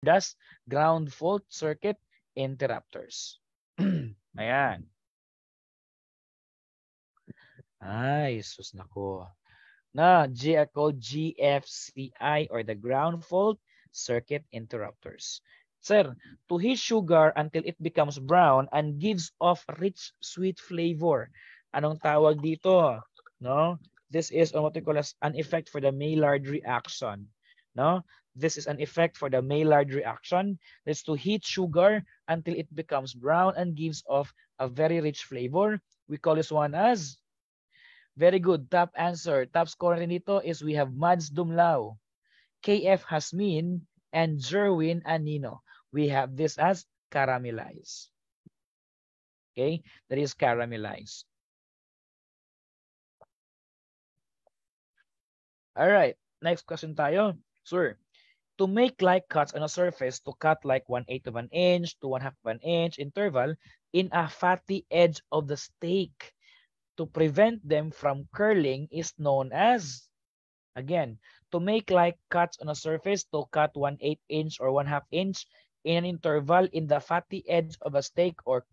Thus, ground fault circuit interrupters. Ayan. Ay, sus nako. Called GFCI or the ground fault circuit interrupters. Sir, to heat sugar until it becomes brown and gives off rich sweet flavor. Anong tawag dito? No? This is what we call as an effect for the Maillard reaction. No? This is an effect for the Maillard reaction. That's to heat sugar until it becomes brown and gives off a very rich flavor. We call this one as very good. Top answer. Top scorer nito is we have Mads Dumlao, KF Hasmin, and Jerwin Anino. We have this as caramelize. Okay? That is caramelize. Alright. Next question tayo. Sir, to make like cuts on a surface, to cut like 1/8 of an inch to 1/2 of an inch interval in a fatty edge of the steak to prevent them from curling is known as, again, to make like cuts on a surface, to cut 1/8 inch or 1/2 inch in an interval in the fatty edge of a steak or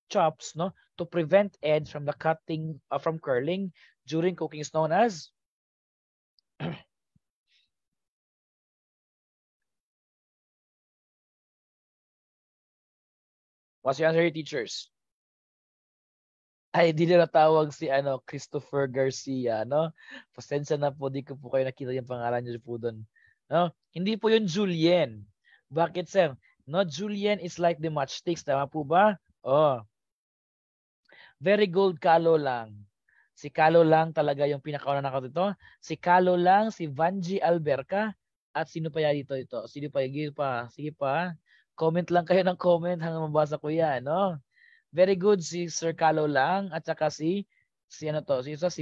chops, no, to prevent edge from the cutting from curling during cooking is known as. What's your answer, teachers? Ay, di na natawag si Christopher Garcia, no? Pasensya na po, di ko po kayo nakita yung pangalan niyo po doon. No? Hindi po yun Julien. Bakit, sir? No, Julien is like the matchsticks, tama po ba? Oh. Very good, Kalo lang. Si Kalo lang talaga yung pinakauna na dito. Si Kalo lang, si Vanji Alberca, at sino pa yan dito? Sino pa? Sige pa. Comment lang kayo ng comment hanggang mabasa ko yan, no? Very good si Sir Kalo lang at saka si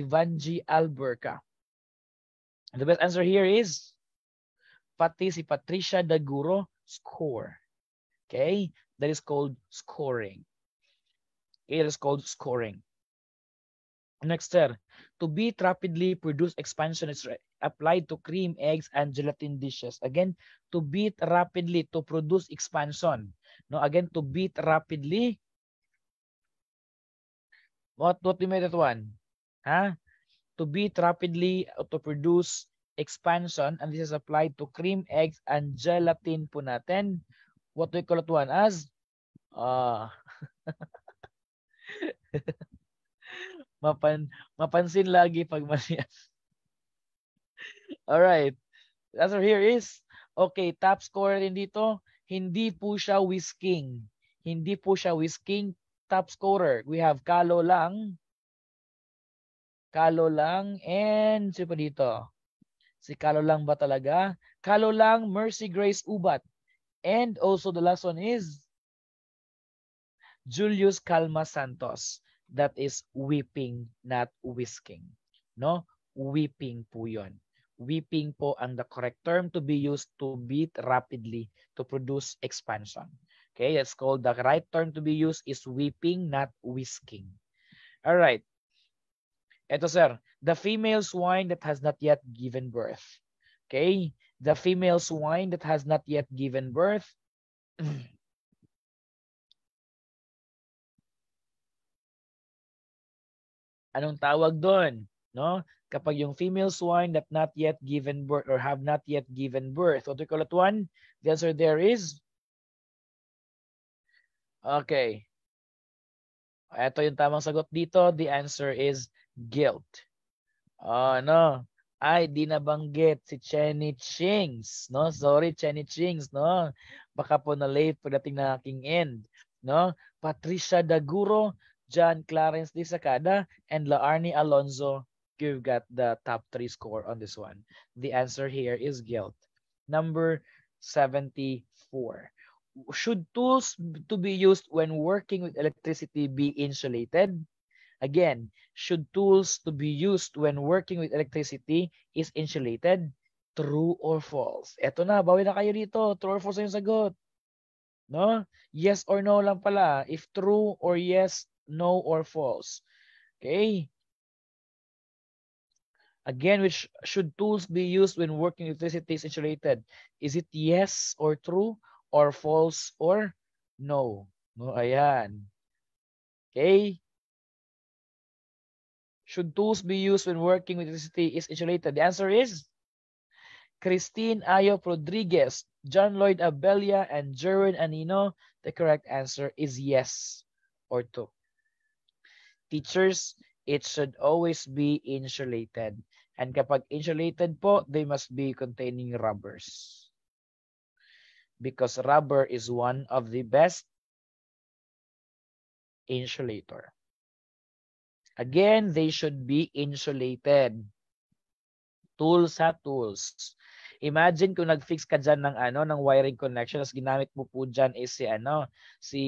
Vanji Alberca. And the best answer here is pati si Patricia Daguro score. Okay? That is called scoring. Okay, that is called scoring. Next, sir. To beat rapidly, produce expansion is applied to cream, eggs, and gelatin dishes. Again, to beat rapidly, to produce expansion. No, again, to beat rapidly. What do you mean that one? Huh? To beat rapidly, to produce expansion, and this is applied to cream, eggs, and gelatin po natin. What do we call it one as? Mapansin lagi pag mali. Alright. The answer here is, okay, top scorer din dito, hindi po siya whisking. Hindi po siya whisking. Top scorer. We have Kalo lang, and sino pa dito? Si Kalo lang ba talaga? Kalo lang, Mercy Grace Ubat. And also the last one is Julius Calma Santos. That is whipping, not whisking. No? Whipping po yun. Whipping po ang the correct term to be used to beat rapidly to produce expansion. Okay, that's called, the right term to be used is whipping, not whisking. All right. Ito, sir. The female swine that has not yet given birth. Okay? The female swine that has not yet given birth. Anong tawag doon? No? Kapag yung female swine that not yet given birth or have not yet given birth, what do you call it one? The answer there is? Okay. Ito yung tamang sagot dito. The answer is guilt. Oh, no. Ay, di nabanggit si Chenny Chings. No? Sorry, Chenny Chings. No? Baka po na late pagdating na aking end. No? Patricia Daguro, John Clarence Di Sacada, and Laarni Alonzo. You've got the top 3 score on this one. The answer here is guilt. Number 74. Should tools to be used when working with electricity be insulated? Again, should tools to be used when working with electricity is insulated? True or false? Eto na, bawi na kayo dito. True or false yung sagot? No? Yes or no lang pala. If true or yes, no or false. Okay? Again, which should tools be used when working with electricity is insulated? Is it yes or true or false or no? No, ayan. Okay. Should tools be used when working with electricity is insulated? The answer is Christine Ayop Rodriguez, John Lloyd Abella, and Jerwin Anino. The correct answer is yes or two. Teachers, it should always be insulated. And kapag insulated po, they must be containing rubbers. Because rubber is one of the best insulator. Again, they should be insulated. Tools ha, tools. Imagine kung nag-fix ka diyan ng ng wiring connection, tapos ginamit mo po diyan is si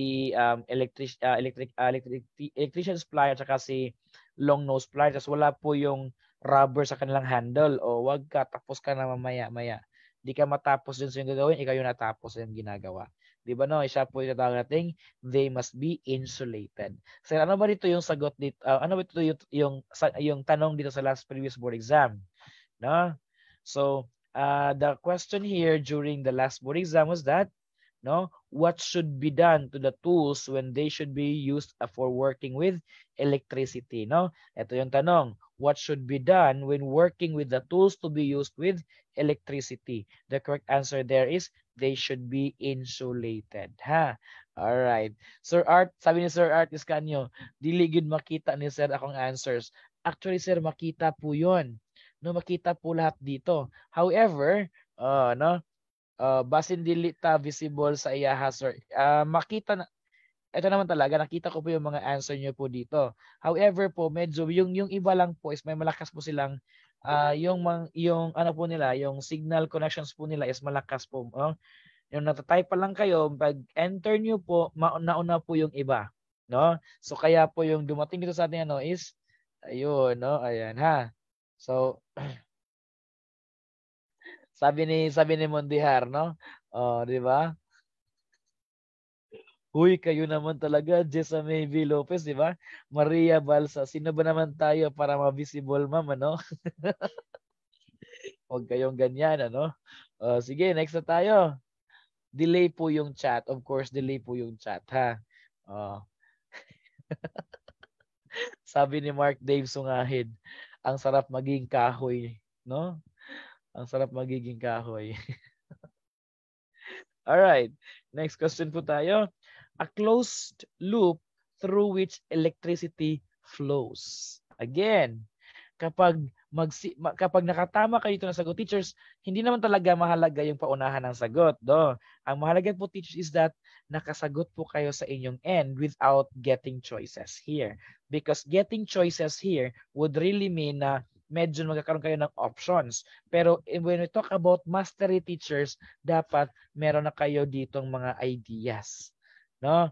electrician's plier at saka si long nose plier, tapos wala po yung rubber sa kanilang handle. O wag ka, tapos ka na mamaya-maya. Di ka matapos din sa yung gagawin, ikaw yung natapos sa yung ginagawa. Di ba no? Isa po yung tatawag natin, they must be insulated. So ano ba dito yung sagot dito? Ano ba dito yung tanong dito sa last previous board exam? No? So, the question here during the last board exam was that, no, what should be done to the tools when they should be used for working with electricity? No? Ito yung tanong. What should be done when working with the tools to be used with electricity? The correct answer there is they should be insulated. Ha? All right. Sir Art, sabi ni Sir Art Iscanio, dili gid makita ni Sir akong answers. Actually, Sir, makita po 'yon. No, makita po lahat dito. However, no, basin dili ta visible sa iyaha, Sir. Makita na, ito naman talaga, nakita ko po yung mga answer niyo po dito. However po, medyo yung iba lang po is may malakas po silang yung ano po nila, yung signal connections po nila is malakas po. Yung natatype pa lang kayo, pag enter niyo po, nauna po yung iba, no? So kaya po yung dumating dito sa atin is ayun, no? Ayan ha. So sabi ni Mondihar, no? Oh, di ba? Huy, kayo naman talaga, Jessa Maybe Lopez, di ba? Maria Balsa, sino ba naman tayo para ma-visible, ma'am, ano? Huwag kayong ganyan, ano? Sige, next na tayo. Delay po yung chat. Of course, delay po yung chat, ha? Sabi ni Mark Dave Sungahid, ang sarap maging kahoy, no? Ang sarap magiging kahoy. All right. Next question po tayo. A closed loop through which electricity flows. Again, kapag nakatama kayo dito ng sagot, teachers, hindi naman talaga mahalaga yung paunahan ng sagot. Ang mahalaga po, teachers, is that nakasagot po kayo sa inyong end without getting choices here. Because getting choices here would really mean na medyo magkakaroon kayo ng options. Pero when we talk about mastery, teachers, dapat meron na kayo ditong mga ideas. No?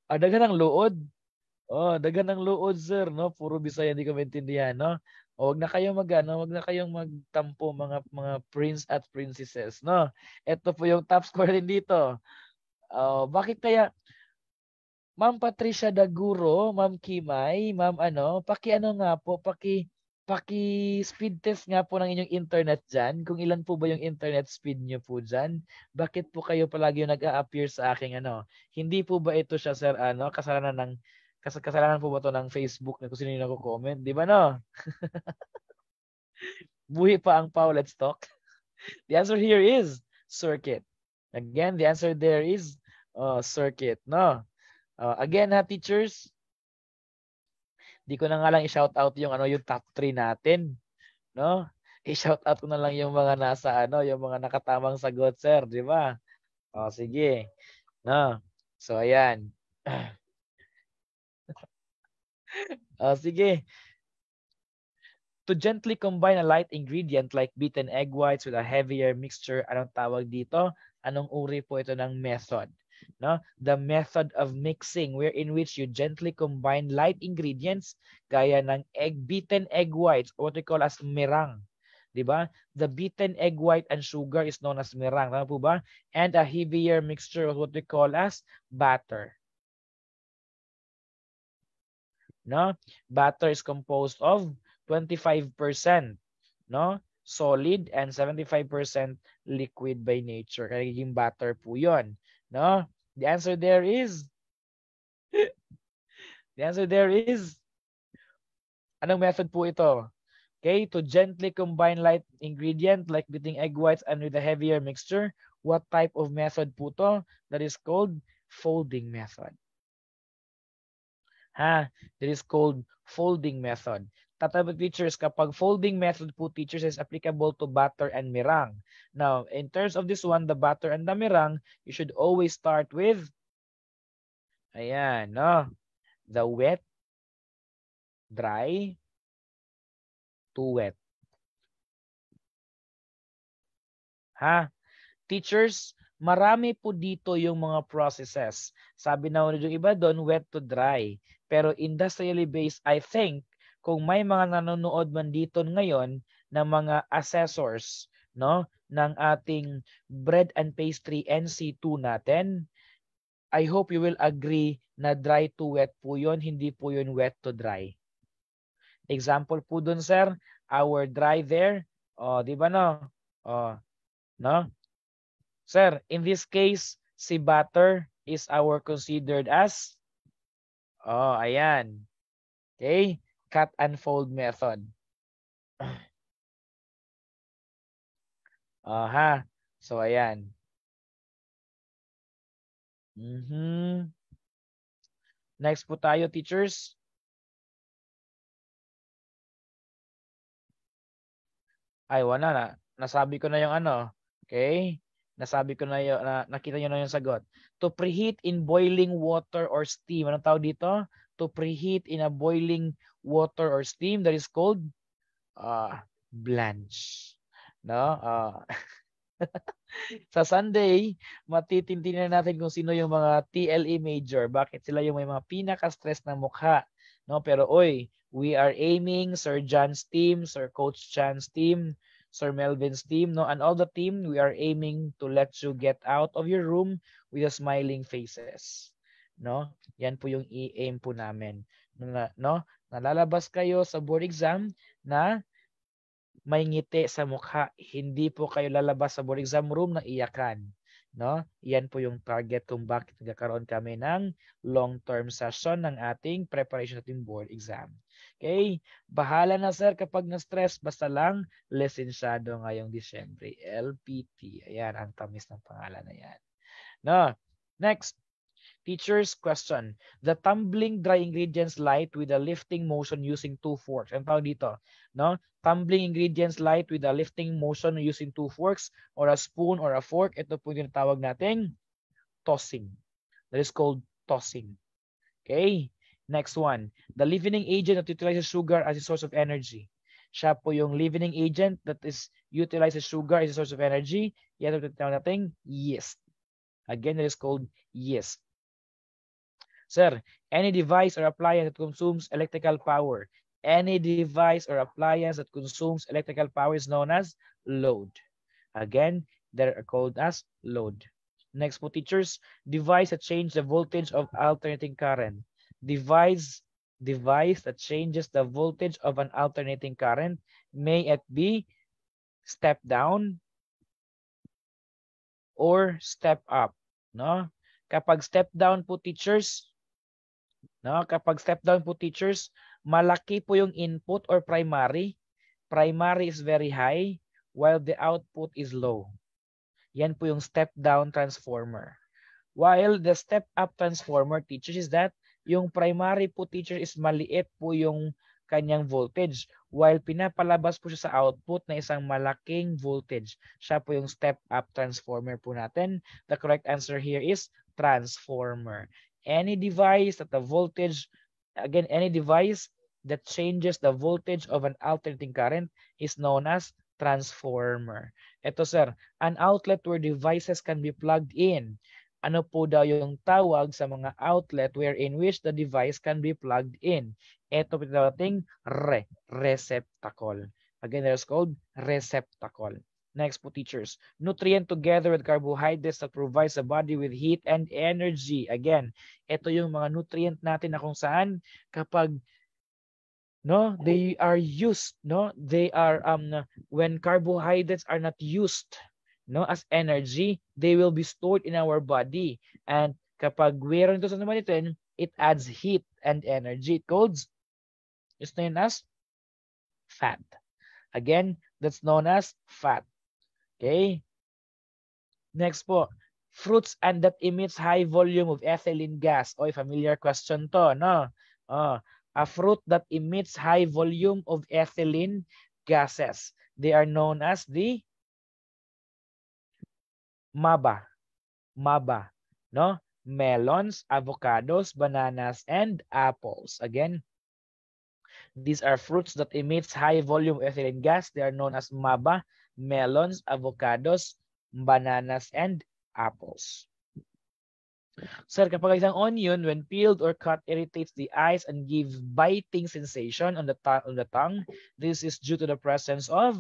Daghan ng luod. Daghan ng luod, sir, no? Puro Bisaya hindi ko maintindihan, no? Wag na kayong wag na kayong magtampo mga prince at princesses, no? Ito po yung top score din dito. Bakit kaya Ma'am Patricia Daguro, Ma'am Kimay, Ma'am paki speed test nga po ng inyong internet diyan. Kung ilan po ba yung internet speed niyo po diyan? Bakit po kayo palagi yung nag-a-appear sa aking Hindi po ba ito siya, sir, kasalanan po ba to ng Facebook na kung sino yung nagko-comment? Di ba no? Buhi pa ang Pau, let's talk. The answer here is circuit. Again, the answer there is circuit, no? Again ha, teachers, di ko na nga lang i-shout out yung yung top 3 natin, no? I-shout out ko na lang yung mga nasa yung mga nakatamang sagot, sir, di ba? Sige. No. So ayan. Sige. To gently combine a light ingredient like beaten egg whites with a heavier mixture, anong tawag dito? Anong uri po ito ng method? No? The method of mixing in which you gently combine light ingredients gaya ng beaten egg whites or what we call as meringue. Diba? The beaten egg white and sugar is known as meringue. Tama po ba? And a heavier mixture of what we call as batter. No? Batter is composed of 25%, no? Solid and 75% liquid by nature. Kaya nagiging butter po 'yon, no? The answer there is anong method po ito? Okay, to gently combine light ingredient like beating egg whites and with a heavier mixture. What type of method po to? That is called folding method. That is called folding method. Tatabag teachers, kapag folding method po teachers is applicable to butter and meringue. Now, in terms of this one, the butter and the meringue, you should always start with, ayan, no? The wet, dry, to wet. Teachers, marami po dito yung mga processes. Sabi na yung iba doon, wet to dry. Pero industrially based, I think, kung may mga nanonood man dito ngayon ng mga assessors, no, ng ating bread and pastry NC2 natin, I hope you will agree na dry to wet po yun, hindi po yun wet to dry. Example po dun, sir, our dry there, di ba no? No? Sir, in this case, si butter is our considered as, ayan. Okay, cut and fold method. So ayan. Next po tayo, teachers. Ay, wala na. Nasabi ko na yung ano. Okay? Nasabi ko na yung, nakita nyo na yung sagot. To preheat in boiling water or steam. Anong tawag dito? To preheat in a boiling water or steam. That is called blanch. No? Sa Sunday, matitintinan natin kung sino yung mga TLE major. Bakit sila yung may mga pinaka-stress na mukha. No? Pero oy, we are aiming, Sir John's team, Sir Coach Chan's team, Sir Melvin's team, no, and all the team, we are aiming to let you get out of your room with a smiling faces. No? Yan po yung i-aim po namin. No? Nalalabas kayo sa board exam na may ngiti sa mukha. Hindi po kayo lalabas sa board exam room na iyakan. No? Yan po yung target kung bakit nagkakaroon kami ng long-term session ng ating preparation nating board exam. Okay? Bahala na sir kapag na-stress, basta lang lisensyado ngayong Disyembre. LPT. Ayan, ang tamis ng pangalan na yan. No? Next. Teacher's question. The tumbling dry ingredients light with a lifting motion using 2 forks. Ang tawag dito, no? Tumbling ingredients light with a lifting motion using 2 forks or a spoon or a fork. Ito po yung tawag nating tossing. That is called tossing. Okay? Next one. The leavening agent that utilizes sugar as a source of energy. Siya po yung leavening agent that is utilizes sugar as a source of energy. Yan ito tawag nating yeast. Again, that is called yeast. Sir, any device or appliance that consumes electrical power. Any device or appliance that consumes electrical power is known as load. Again, they're called as load. Next po, teachers, device that changes the voltage of alternating current. Device that changes the voltage of an alternating current. May it be step down or step up. No? Kapag step down po, teachers, no, kapag step down po teachers, malaki po yung input or primary. Primary is very high while the output is low. Yan po yung step down transformer. While the step up transformer teachers is that yung primary po teacher is maliit po yung kanyang voltage while pinapalabas po siya sa output na isang malaking voltage. Siya po yung step up transformer po natin. The correct answer here is transformer. Any device that the voltage, again, any device that changes the voltage of an alternating current is known as transformer. Ito sir, an outlet where devices can be plugged in. Ano po daw yung tawag sa mga outlet wherein which the device can be plugged in? Ito po nating receptacle. Again, that's called receptacle. Next po, teachers. Nutrient together with carbohydrates that provides the body with heat and energy. Again, ito yung mga nutrient natin na kung saan kapag no, they are used, no, they are when carbohydrates are not used, no, as energy, they will be stored in our body, and kapag meron ito sa natin, it adds heat and energy. It calls, it's known as fat. Again, that's known as fat. Okay, next po, fruits and that emits high volume of ethylene gas. Oy, familiar question to, no? Oh, a fruit that emits high volume of ethylene gases. They are known as the MABA. MABA, no? Melons, avocados, bananas, and apples. Again, these are fruits that emits high volume of ethylene gas. They are known as MABA, melons, avocados, bananas, and apples. Sir, kapag isang onion, when peeled or cut, irritates the eyes and gives biting sensation on the tongue, this is due to the presence of,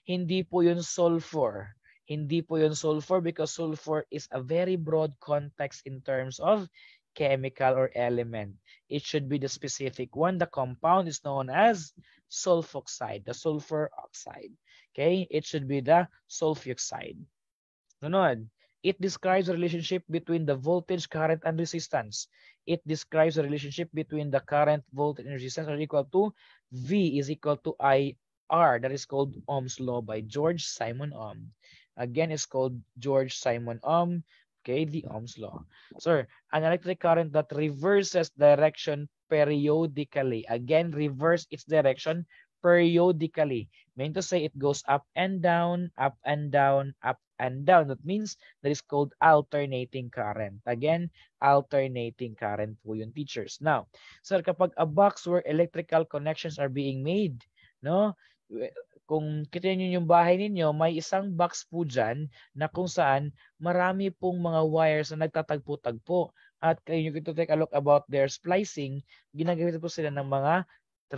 hindi po yun sulfur. Hindi po yun sulfur because sulfur is a very broad context in terms of chemical or element. It should be the specific one. The compound is known as sulfoxide, the sulfur oxide. Okay? It should be the sulfoxide. Sunod. It describes the relationship between the voltage, current, and resistance. It describes the relationship between the current, voltage, and resistance are equal to V is equal to IR. That is called Ohm's law by George Simon Ohm. Again, it's called George Simon Ohm. Okay, the Ohm's law. Sir, an electric current that reverses direction periodically. Again, reverse its direction periodically. Meaning to say it goes up and down, up and down, up and down. That means that is called alternating current. Again, alternating current po yung teachers. Now, sir, kapag a box where electrical connections are being made, no? Kung kita niyo yung bahay ninyo, may isang box po dyan na kung saan marami pong mga wires na nagtatagpo-tagpo. At kayo nyo to take a look about their splicing, ginagamit po sila ng mga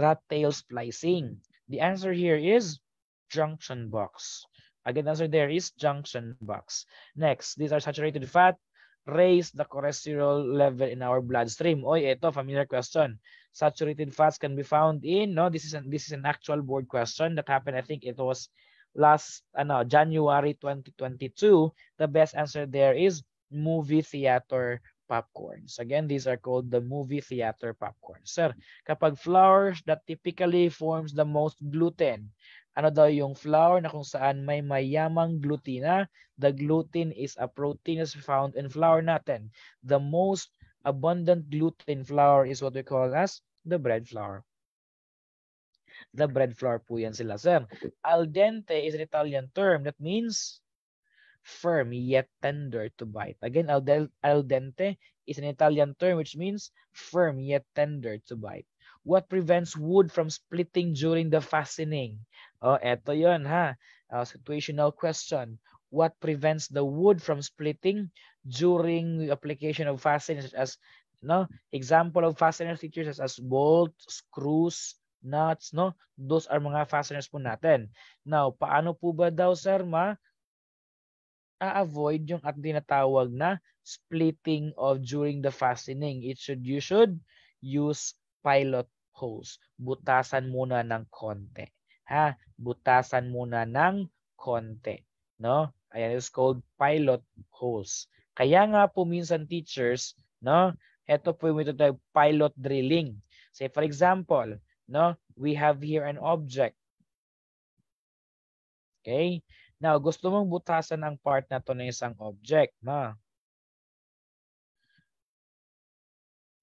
rat tail splicing. The answer here is junction box. Again, the answer there is junction box. Next, these are saturated fat. Raise the cholesterol level in our bloodstream. Oy, ito, familiar question. Saturated fats can be found in, no, this is an actual board question that happened, I think it was last January 2022. The best answer there is movie theater popcorns. Again, these are called the movie theater popcorns. Sir, kapag flour that typically forms the most gluten, ano daw yung flour na kung saan may mayamang glutina? The gluten is a protein is found in flour natin. The most abundant gluten flour is what we call as the bread flour. The bread flour po yan sila, sir. Al dente is an Italian term that means firm yet tender to bite. Again, al dente is an Italian term which means firm yet tender to bite. What prevents wood from splitting during the fastening? Oh, eto yun ha. Situational question. What prevents the wood from splitting during the application of fasteners such as, no, example of fastener features such as bolts, screws, nuts, no? Those are mga fasteners po natin. Now, paano po ba daw, sir, avoid yung at tinatawag na splitting of during the fastening? You should use pilot hose. Butasan muna ng konti. Ha? Butasan muna ng konti. No? Ayan, it's called pilot hose. Kaya nga po minsan teachers, no? Ito po yung pilot drilling. Say for example, no? We have here an object. Okay? Now, gusto mong butasan ang part na to ng isang object, no?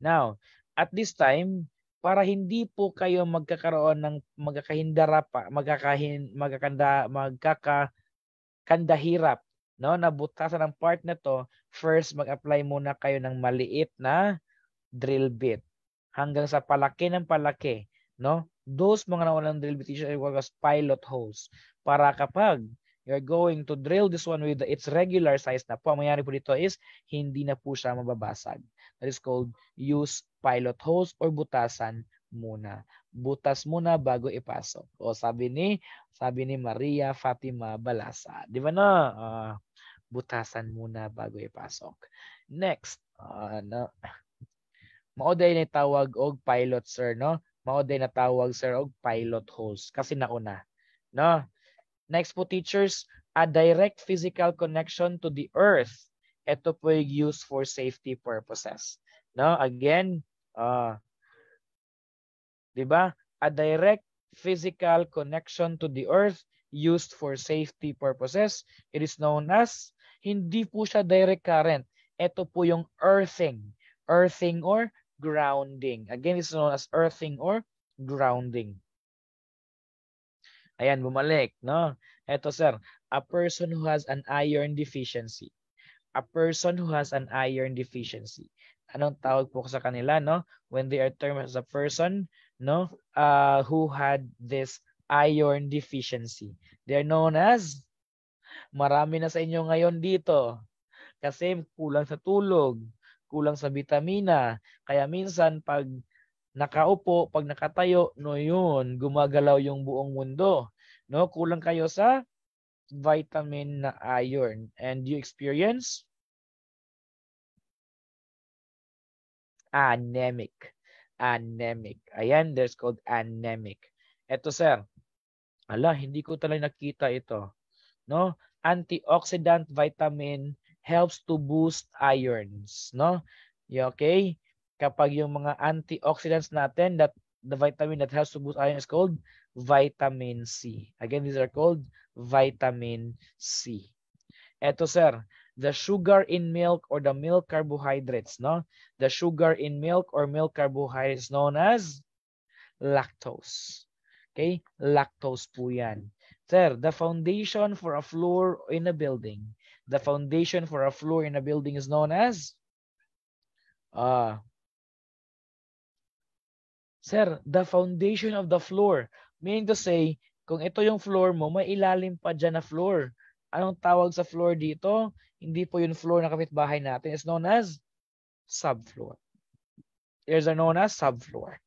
Now, at this time, para hindi po kayo magkakaroon ng magkakandahirap, no, na butasan ang part na to, first mag-apply muna kayo ng maliit na drill bit hanggang sa palaki ng palaki, no? Those mga nawalang drill bit are called as pilot holes. Para kapag you're going to drill this one with its regular size na po, ang mangyari po dito is hindi na po siya mababasag. That is called use pilot hose or butasan muna. Butas muna bago ipasok. O sabi ni Maria Fatima Balasa. Di ba na? Butasan muna bago ipasok. Next, no? Mao day ni tawag og pilot, sir, no? Mao din natawag sir og pilot holes kasi nauna. No? Next po teachers, a direct physical connection to the earth. Ito po yung used for safety purposes. No? Again, 'di ba? A direct physical connection to the earth used for safety purposes. It is known as, hindi po siya direct current. Ito po yung earthing. Earthing or grounding. Again, it's known as earthing or grounding. Ayan, bumalik, no? Ito, sir. A person who has an iron deficiency. A person who has an iron deficiency. Anong tawag po sa kanila, no? When they are termed as a person, no, who had this iron deficiency. They are known as, marami na sa inyo ngayon dito. Kasi kulang sa tulog, kulang sa vitamina. Kaya minsan pag nakaupo, pag nakatayo, no yun, gumagalaw yung buong mundo. No, kulang kayo sa vitamin na iron. And you experience anemic. Anemic. Ayan, there's called anemic. Ito, sir. Ala, hindi ko talaga nakita ito. No? Antioxidant vitamin helps to boost irons. No? Okay? Kapag yung mga antioxidants natin, that the vitamin that helps to boost iron is called vitamin C. Again, these are called vitamin C. Eto sir, the sugar in milk or the milk carbohydrates, no? The sugar in milk or milk carbohydrates known as lactose. Okay? Lactose po yan. Sir, the foundation for a floor in a building. The foundation for a floor in a building is known as sir, the foundation of the floor. Meaning to say, kung ito yung floor mo, may ilalim pa dyan na floor. Anong tawag sa floor dito? Hindi po yung floor na kapitbahay natin. It's known as subfloor. These are known as subfloor.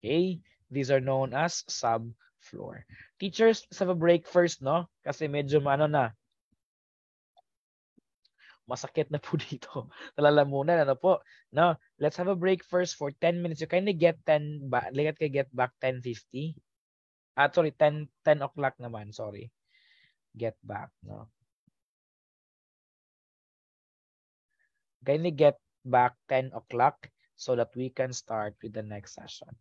Okay? These are known as subfloor. Teachers, let's have a break first, no? Kasi medyo ano na. Masakit na po dito. Nalalamunan, ano po? No, let's have a break first for 10 minutes. You kindly get 10 back. Let ka get back 10:50. Sorry, 10 o'clock naman. Sorry. Get back, no? Kindly get back 10 o'clock so that we can start with the next session.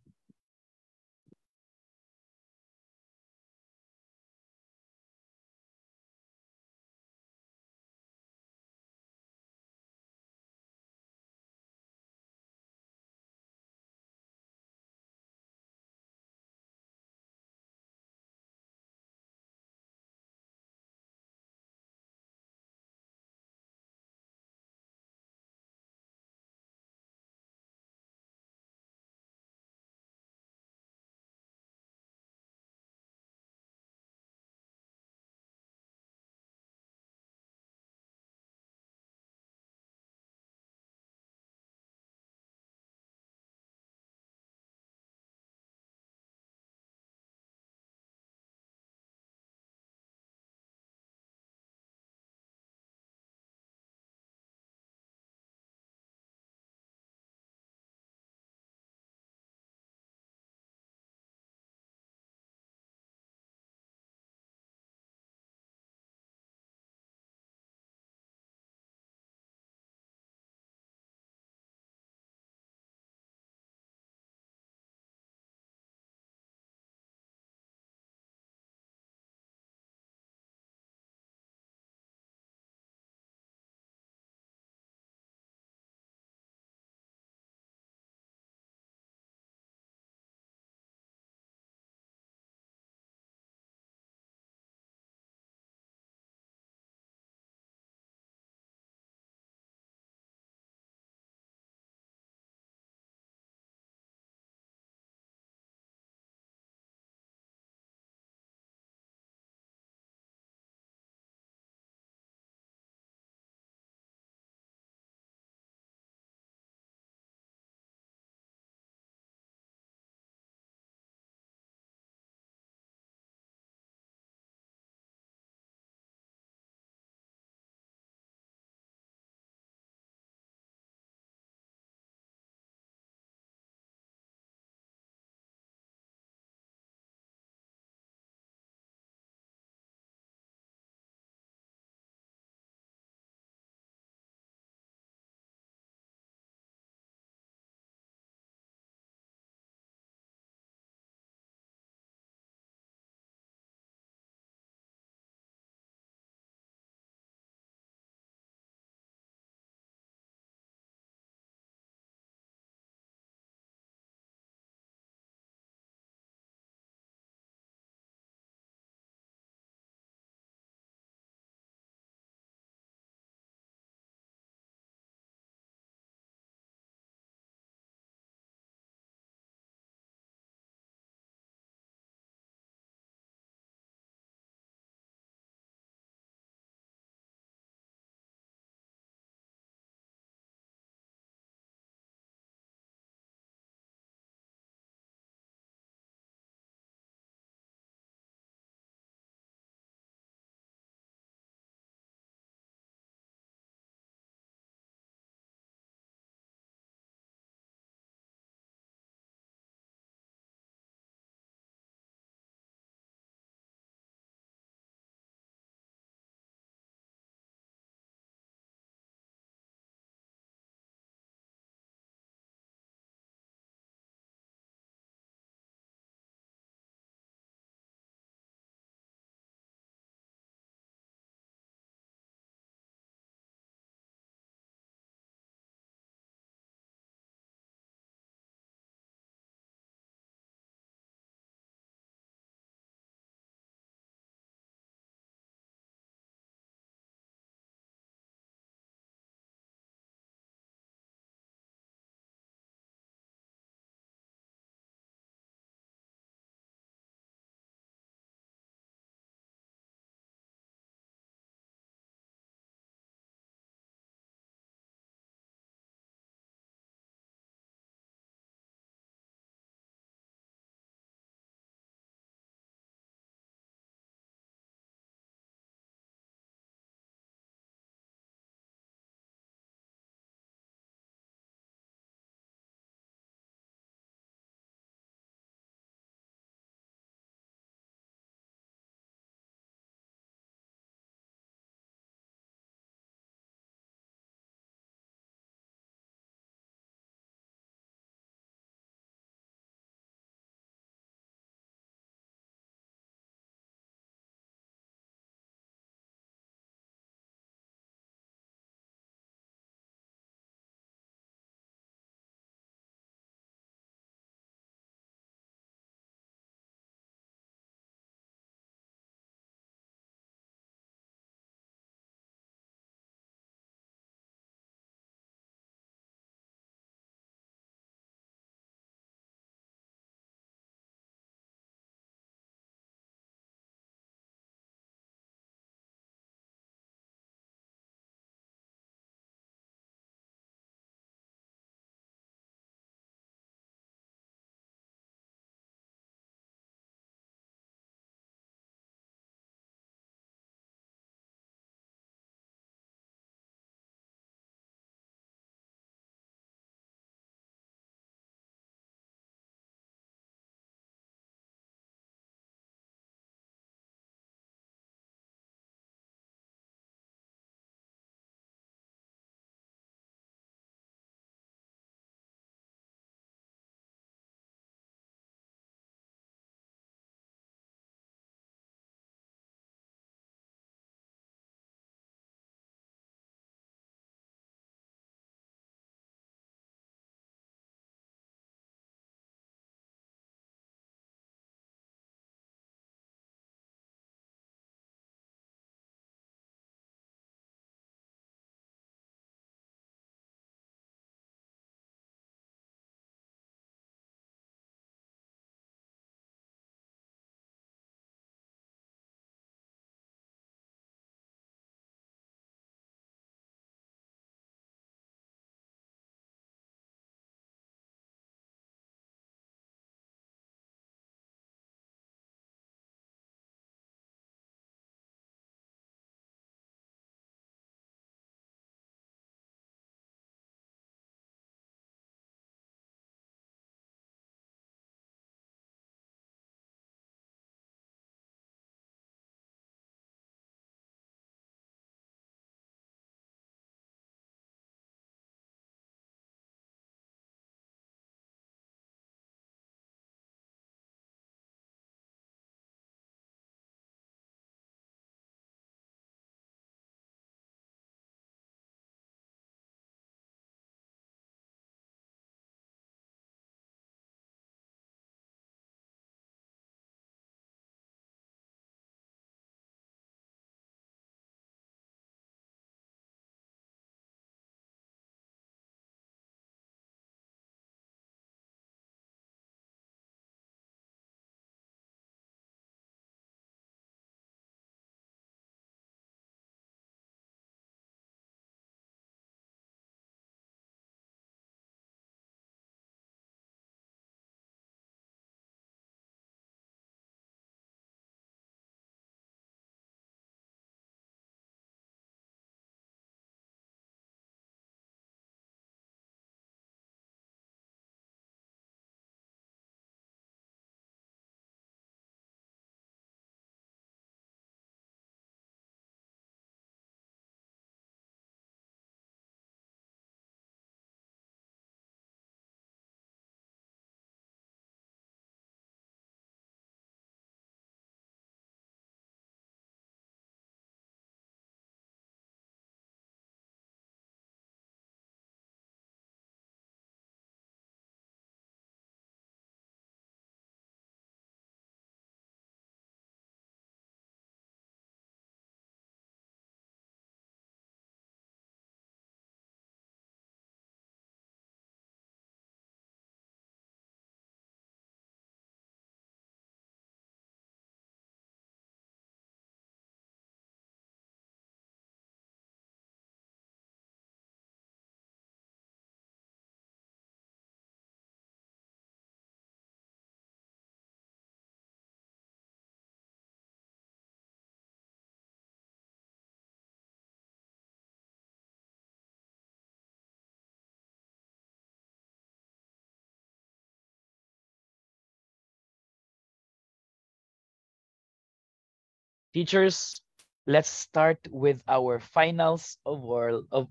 Teachers, let's start with our finals of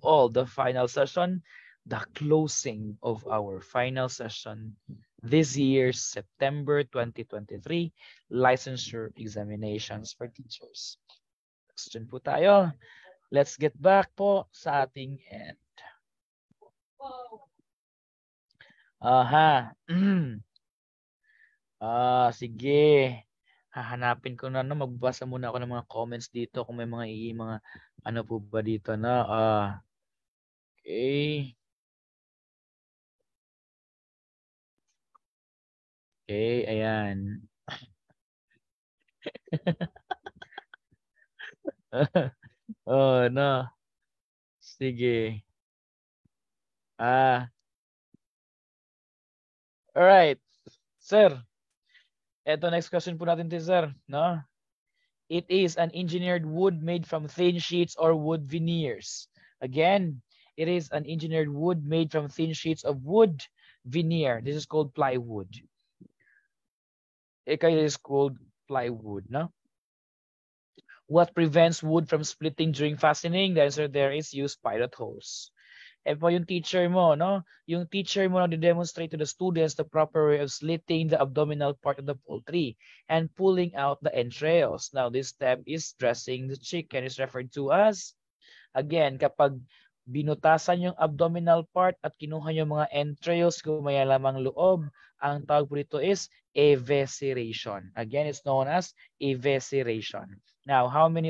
all the final session, the closing of our final session this year's September 2023 licensure examinations for teachers. Question po tayo. Let's get back po sa ating end. Aha. Sige. Hahanapin ko na, no, magbabasa muna ako ng mga comments dito kung may mga ano po ba dito na. Okay. Okay, ayan. Oh, no. Sige. All right. Sir, eto next question po natin, sir, no? It is an engineered wood made from thin sheets or wood veneers. Again, it is an engineered wood made from thin sheets of wood veneer. This is called plywood. It is called plywood, no? What prevents wood from splitting during fastening? The answer there is use pilot hose. And po yung teacher mo, no? Yung teacher mo na-demonstrate to the students the proper way of slitting the abdominal part of the poultry and pulling out the entrails. Now, this step is dressing the chicken is referred to as, again, kapag binutasan yung abdominal part at kinuha yung mga entrails, kumaya lamang loob, ang tawag po dito is evisceration. Again, it's known as evisceration. Now, how many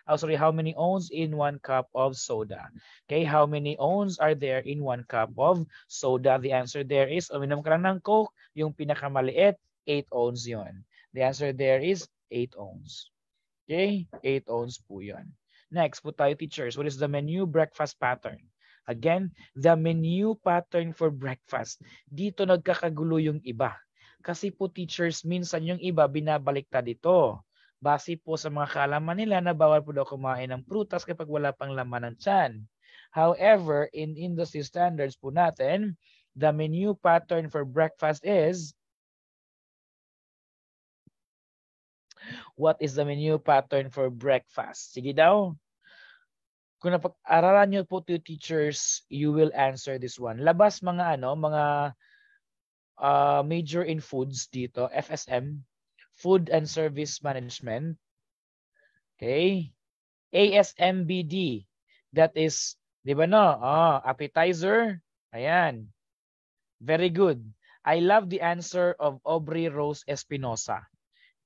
how many ounces in 1 cup of soda? Okay, how many ounces are there in 1 cup of soda? The answer there is, uminom ka lang ng Coke, yung pinakamaliit, 8 ounces yon. The answer there is 8 ounces. Okay, 8 ounces po yun. Next po tayo, teachers. What is the menu breakfast pattern? Again, the menu pattern for breakfast. Dito nagkakagulo yung iba. Kasi po, teachers, minsan yung iba binabaliktad dito. Base po sa mga kaalaman nila na bawal po daw kumain ng prutas kapag wala pang laman ng tiyan. However, in industry standards po natin, the menu pattern for breakfast is, what is the menu pattern for breakfast? Sige daw. Kung napag-aralan nyo po to teachers, you will answer this one. Labas mga major in foods dito, FSM, Food and Service Management. Okay. ASMBD, that is, di ba no? Appetizer. Ayan. Very good. I love the answer of Aubrey Rose Espinosa.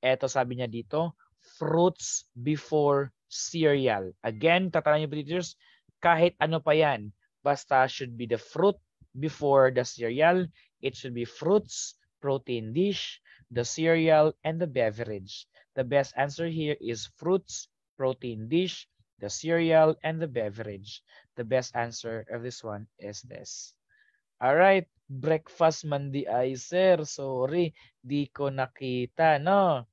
Eto sabi niya dito, fruits before cereal. Again, tatanungin niyo po teachers, kahit ano pa yan, basta should be the fruit before the cereal. It should be fruits, protein dish, the cereal, and the beverage. The best answer here is fruits, protein dish, the cereal, and the beverage. The best answer of this one is this. All right, breakfast man di ay, sir. Sorry, di ko nakita, no?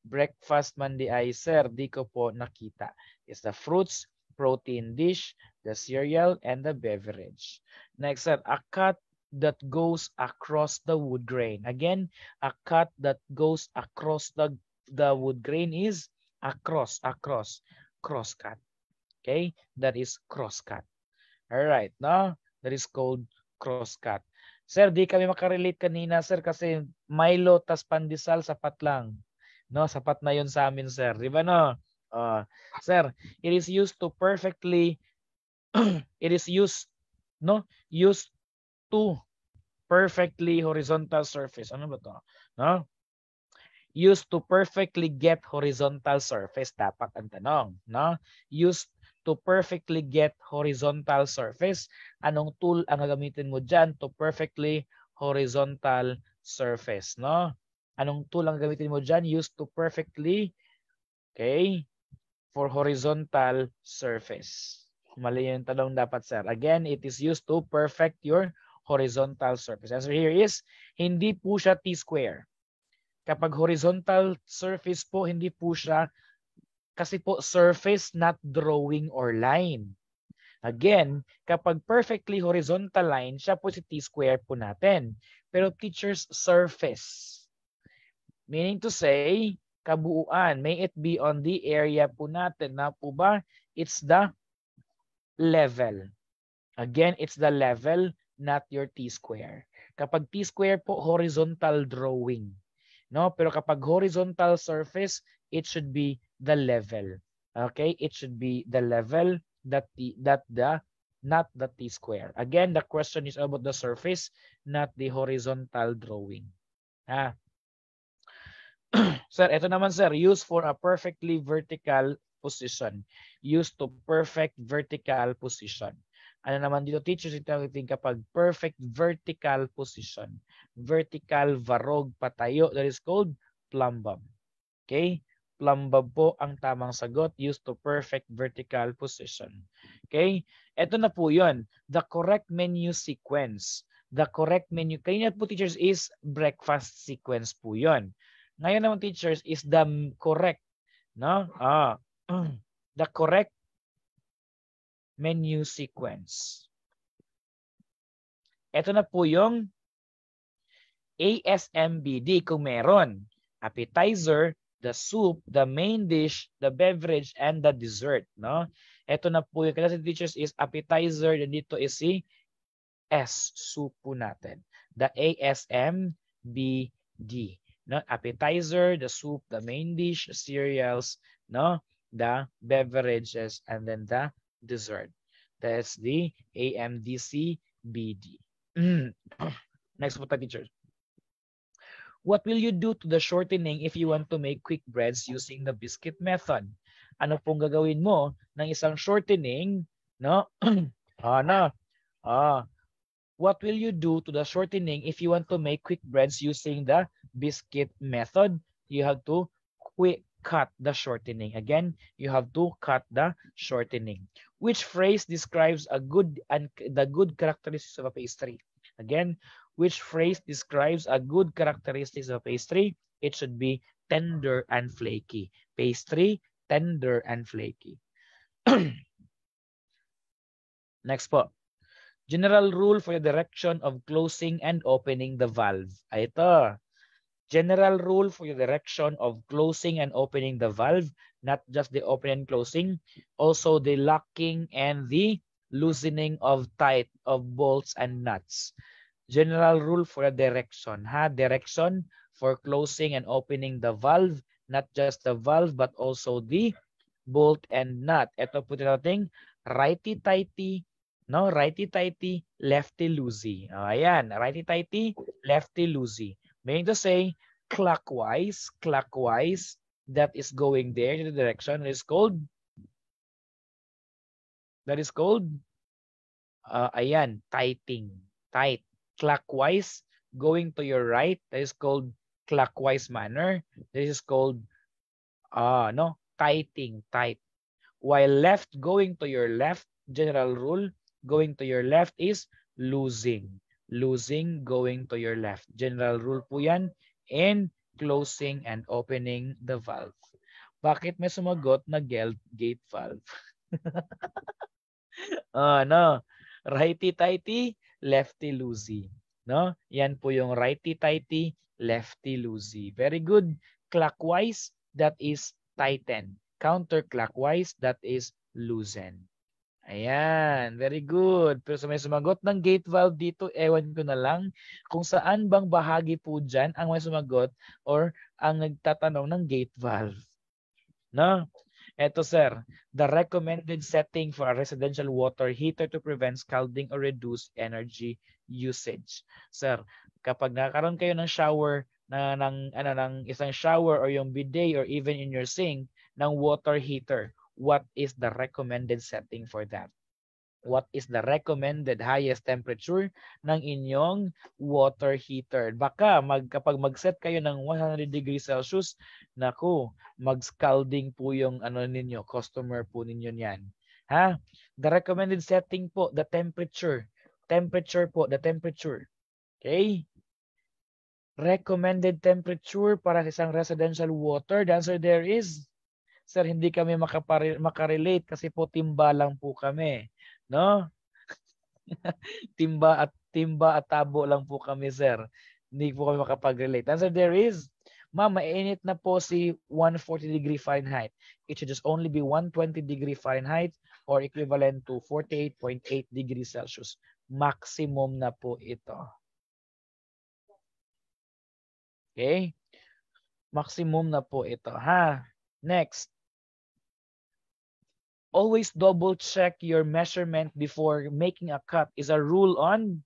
Breakfast man di ay, sir. Di ko po nakita. It's the fruits, protein dish, the cereal, and the beverage. Next, sir, a cut that goes across the wood grain. Again, a cut that goes across the wood grain is cross cut. Okay, that is cross cut. All right, no? That is called cross cut. Sir, di kami makarelate kanina, sir, kasi Milo tas pandesal sapat lang. No, sapat na 'yon sa amin, sir. Di ba no? Sir, it is used to perfectly it is used to perfectly horizontal surface. Ano ba to? No? Used to perfectly get horizontal surface, dapat ang tanong, no? Used to perfectly get horizontal surface. Anong tool ang gagamitin mo dyan to perfectly horizontal surface, no? Anong tool ang gagamitin mo dyan? Used to perfectly, okay, for horizontal surface. Mali yung tanong dapat, sir. Again, it is used to perfect your horizontal surface. Answer here is, hindi po siya T-square. Kapag horizontal surface po, hindi po siya, kasi po surface, not drawing or line. Again, kapag perfectly horizontal line, siya po si T-square po natin. Pero teacher's surface. Meaning to say, kabuuan. May it be on the area po natin. Na po ba? It's the level. Again, it's the level, not your t-square. Kapag t-square po, horizontal drawing. No? Pero kapag horizontal surface, it should be the level. Okay? It should be the level not the t-square. Again, the question is about the surface, not the horizontal drawing. Ah. Sir, ito naman sir, use for a perfectly vertical position. Use to perfect vertical position. Ano naman dito, teachers, ito kapag perfect vertical position. Vertical, varog, patayo, that is called plumbum. Okay? Plumbum po ang tamang sagot, used to perfect vertical position. Okay? Ito na po yun. The correct menu sequence. The correct menu, kanina po teachers is breakfast sequence po yun. Ngayon naman teachers is the correct, no? The correct menu sequence. Ito na po yung ASMBD kung meron. Appetizer, the soup, the main dish, the beverage, and the dessert, no? Ito na po yung kasi teachers is appetizer, and dito is si S, soup po natin. The ASMBD. No, appetizer, the soup, the main dish, cereals, no, the beverages, and then the dessert. That's the AMDCBD. Next po tayo, teacher. What will you do to the shortening if you want to make quick breads using the biscuit method? Ano pong gagawin mo ng isang shortening, no? What will you do to the shortening if you want to make quick breads using the biscuit method? You have to cut the shortening. Again, you have to cut the shortening. Which phrase describes the good characteristics of a pastry? Again, which phrase describes a good characteristics of pastry? It should be tender and flaky. Pastry, tender and flaky. Next po. General rule for the direction of closing and opening the valve. Ito. General rule for the direction of closing and opening the valve, not just the opening and closing, also the locking and the loosening of tight of bolts and nuts. General rule for the direction. Direction for closing and opening the valve, not just the valve but also the bolt and nut. Ito po natin righty-tighty, no, righty-tighty, lefty-loosey. Ayan, righty-tighty, lefty-loosey. Meaning to say, clockwise, that is going there in the direction that is called, ayan, tighting, tight. Clockwise, going to your right, that is called clockwise manner. This is called, tighting, tight. While left, going to your left, general rule, going to your left is losing. Losing, going to your left. General rule po yan. And closing and opening the valve. Bakit may sumagot na gate valve? No. Righty-tighty, lefty-loosey. No? Yan po yung righty-tighty, lefty-loosey. Very good. Clockwise, that is tighten. Counterclockwise, that is loosen. Ayan, very good. Pero sa may sumagot ng gate valve dito, ewan ko na lang kung saan bang bahagi po dyan ang may sumagot or ang nagtatanong ng gate valve. No? Eto sir, the recommended setting for a residential water heater to prevent scalding or reduce energy usage. Sir, kapag nakakaroon kayo ng shower, ng isang shower or yung bidet or even in your sink ng water heater, what is the recommended setting for that? What is the recommended highest temperature ng inyong water heater? Baka kapag mag-set kayo ng 100 degrees Celsius, naku, mag-scalding po yung ninyo, customer po ninyo niyan. Ha? The recommended setting po, the temperature. Temperature po, the temperature. Okay? Recommended temperature para sa isang residential water. The answer there is, sir, hindi kami makarelate kasi po timba lang po kami. No? timba at tabo lang po kami, sir. Hindi po kami makapag-relate. Answer there is Ma'am, mainit na po si 140 degree Fahrenheit. It should just only be 120 degree Fahrenheit or equivalent to 48.8 degrees Celsius. Maximum na po ito. Okay? Maximum na po ito, ha? Next. Always double check your measurement before making a cut is a rule on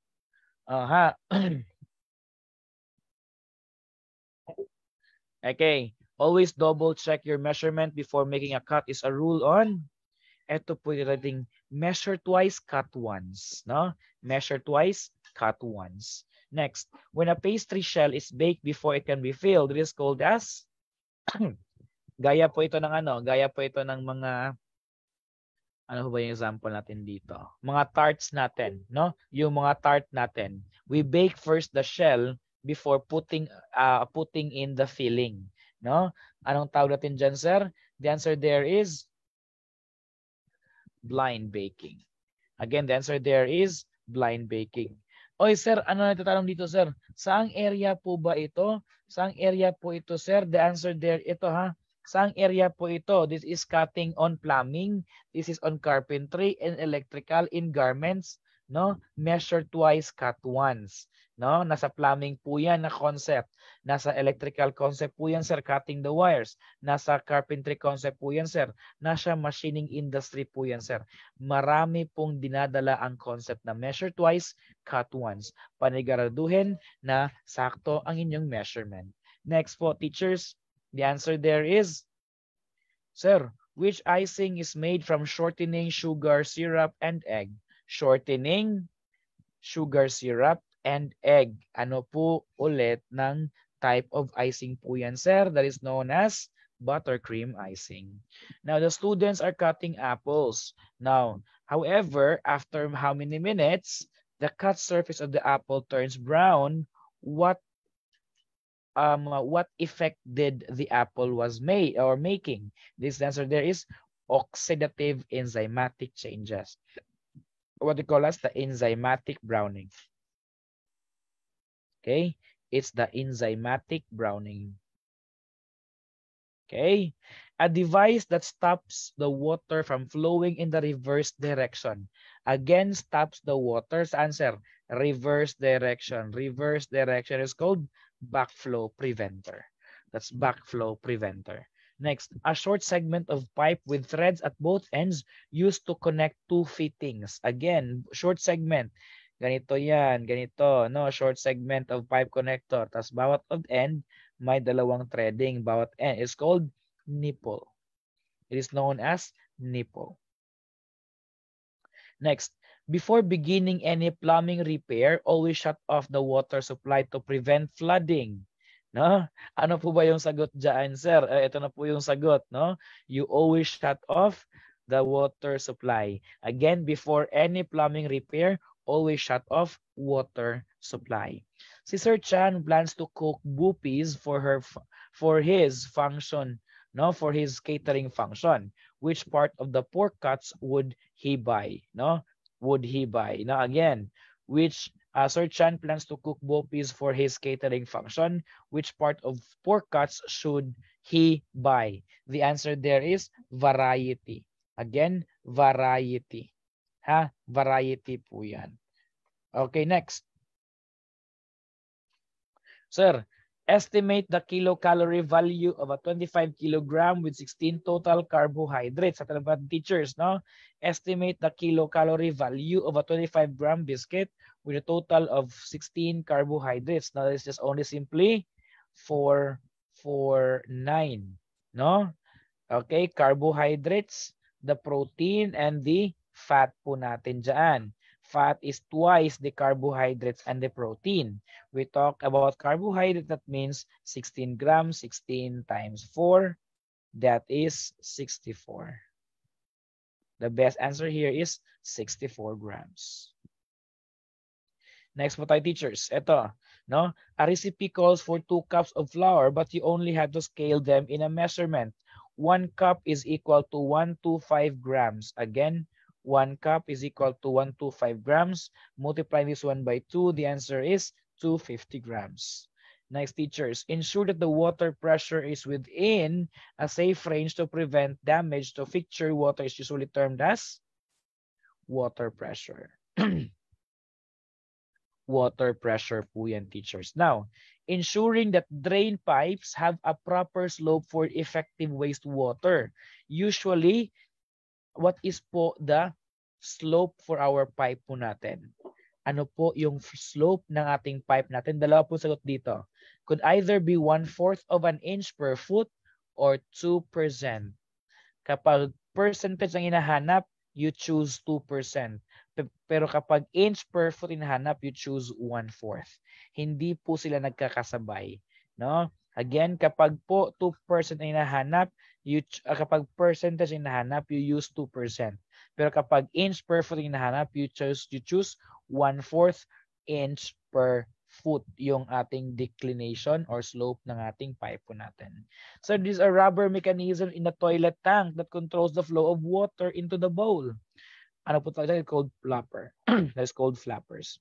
Okay. Always double check your measurement before making a cut is a rule on. Ito po yung ating measure twice, cut once. No? Measure twice, cut once. Next, when a pastry shell is baked before it can be filled, it is called as gaya po ito ng gaya po ito ng mga ano ba yung example natin dito? Mga tarts natin, no? Yung mga tart natin. We bake first the shell before putting in the filling, no? Anong tawag natin dyan, sir? The answer there is blind baking. Again, the answer there is blind baking. Oy, sir, ano natatanong dito, sir? Saang area po ba ito? Saang area po ito, sir? The answer there, ito ha. Saang area po ito? This is cutting on plumbing. This is on carpentry and electrical in garments. No? Measure twice, cut once. No? Nasa plumbing po yan na concept. Nasa electrical concept po yan, sir, cutting the wires. Nasa carpentry concept po yan, sir. Nasa machining industry po yan, sir. Marami pong dinadala ang concept na measure twice, cut once. Paniguraduhin na sakto ang inyong measurement. Next po, teachers. The answer there is, sir, which icing is made from shortening, sugar, syrup, and egg? Shortening, sugar, syrup, and egg. Ano po ulit ng type of icing po yan, sir? That is known as buttercream icing. Now, the students are cutting apples. Now, however, after how many minutes, the cut surface of the apple turns brown. What effect did the apple was made or making? This answer there is oxidative enzymatic changes. What we call as the enzymatic browning. Okay, it's the enzymatic browning. Okay, a device that stops the water from flowing in the reverse direction. Again, stops the water's answer. Reverse direction. Reverse direction is called backflow preventer. That's backflow preventer. Next, a short segment of pipe with threads at both ends used to connect two fittings. Again, short segment. Ganito yan, ganito, no? Short segment of pipe connector. Tapos bawat of end, may dalawang threading. Bawat end is called nipple. It is known as nipple. Next, before beginning any plumbing repair, always shut off the water supply to prevent flooding. No? Ano po ba yung sagot dyan, sir? Ito na po yung sagot, no? You always shut off the water supply. Again, before any plumbing repair, always shut off water supply. Si Sir Chan plans to cook bupis for his function, no? For his catering function. Which part of the pork cuts would he buy? No? Would he buy? Now again, which Sir Chan plans to cook bupis for his catering function. Which part of pork cuts should he buy? The answer there is variety. Again, variety. Ha? Variety po yan. Okay, next. Sir, estimate the kilocalorie value of a 25 kilogram with 16 total carbohydrates. Sa talagang teachers, no? Estimate the kilocalorie value of a 25-gram biscuit with a total of 16 carbohydrates. Now, this is just only simply 4, 9, no? Okay, carbohydrates, the protein, and the fat po natin dyan. Fat is twice the carbohydrates and the protein. We talk about carbohydrate, that means 16 grams, 16 times 4, that is 64. The best answer here is 64 grams. Next po tayo, teachers. Ito, no? A recipe calls for 2 cups of flour, but you only have to scale them in a measurement. 1 cup is equal to 125 grams. Again, 1 cup is equal to 125 grams. Multiply this one by 2. The answer is 250 grams. Next, teachers, ensure that the water pressure is within a safe range to prevent damage to fixture. Water is usually termed as water pressure. Water pressure po yan, teachers. Now, ensuring that drain pipes have a proper slope for effective wastewater. Usually, what is po the slope for our pipe po natin? Ano po yung slope ng ating pipe natin? Dalawa po sagot dito. Could either be 1/4 of an inch per foot or 2%. Kapag percentage ang hinahanap, you choose 2%. Pero kapag inch per foot hinahanap, you choose 1/4. Hindi po sila nagkakasabay. No? Again, kapag po 2% ang hinahanap, kapag percentage ang hinahanap, you use 2%. Pero kapag inch per foot ang hinahanap, you choose 1/4 inch per foot yung ating declination or slope ng ating pipe po natin. So this is a rubber mechanism in the toilet tank that controls the flow of water into the bowl. Ano po tayo? Called flapper. That's called flappers.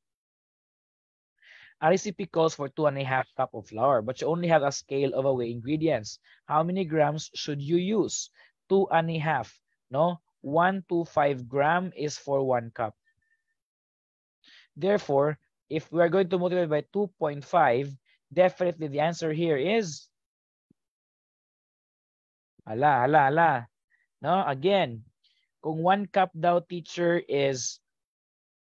A recipe calls for 2.5 cup of flour, but you only have a scale of away ingredients. How many grams should you use? 2.5. No? 125 gram is for 1 cup. Therefore, if we are going to multiply by 2.5, definitely the answer here is No? Again, kung 1 cup daw teacher is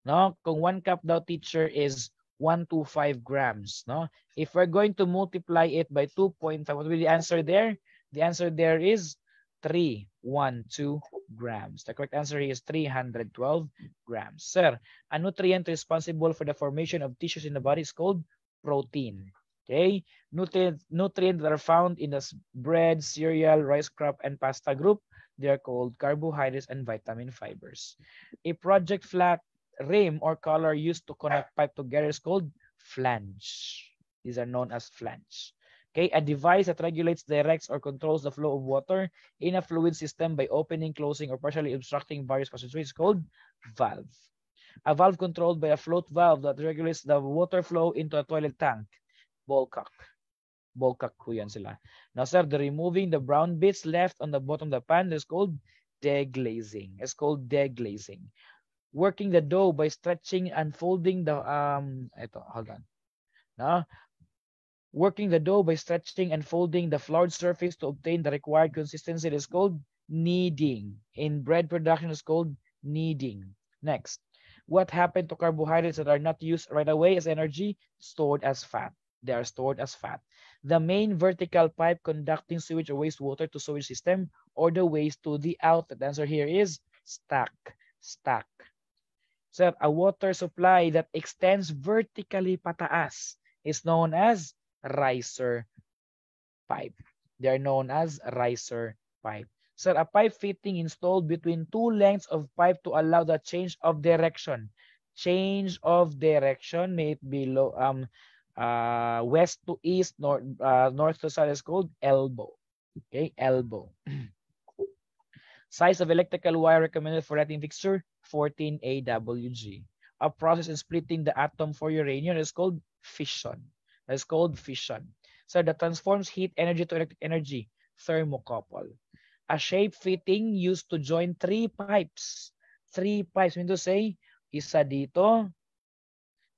kung 1 cup daw teacher is 125 grams, no? If we're going to multiply it by 2.5, what will be the answer there? The answer there is 312 grams. The correct answer is 312 grams. Sir, a nutrient responsible for the formation of tissues in the body is called protein. Okay? Nutrients that are found in the bread, cereal, rice crop, and pasta group, they are called carbohydrates and vitamin fibers. A project flat rim or collar used to connect pipe together is called flange. These are known as flange. Okay, a device that regulates, directs, or controls the flow of water in a fluid system by opening, closing, or partially obstructing various passageways is called valve. A valve controlled by a float valve that regulates the water flow into a toilet tank. Ballcock. Ballcock po yan sila. Now, sir, the removing the brown bits left on the bottom of the pan is called deglazing. It's called deglazing. Working the dough by stretching and folding the hold on. No? Working the dough by stretching and folding the floured surface to obtain the required consistency is called kneading. In bread production is called kneading. Next, what happened to carbohydrates that are not used right away as energy? Stored as fat. They are stored as fat. The main vertical pipe conducting sewage or wastewater to sewage system or the waste to the outlet. The answer here is stack. Stack. So a water supply that extends vertically pataas is known as riser pipe. They are known as riser pipe. So a pipe fitting installed between two lengths of pipe to allow the change of direction. Change of direction, may it be low, west to east, north to south is called elbow. Okay, elbow. Size of electrical wire recommended for lighting fixture, 14 AWG. A process in splitting the atom for uranium is called fission. That's called fission. So that transforms heat energy to electric energy, thermocouple. A shape fitting used to join three pipes. Three pipes, mean to say, isa dito,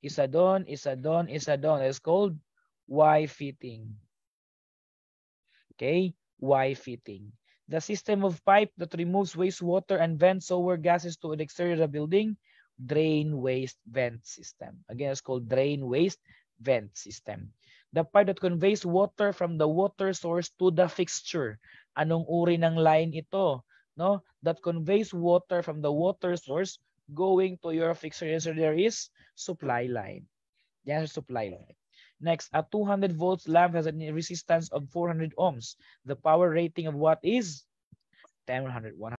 isa doon, isa doon, isa doon. It's called Y fitting. Okay, Y fitting. The system of pipe that removes wastewater and vents sour gases to the exterior of the building, drain waste vent system. Again, it's called drain waste vent system. The pipe that conveys water from the water source to the fixture. Anong uri ng line ito? No? That conveys water from the water source going to your fixture. Answer there is supply line. The answer is supply line. Next, a 200 volts lamp has a resistance of 400 ohms. The power rating of what is 10, 100, 100.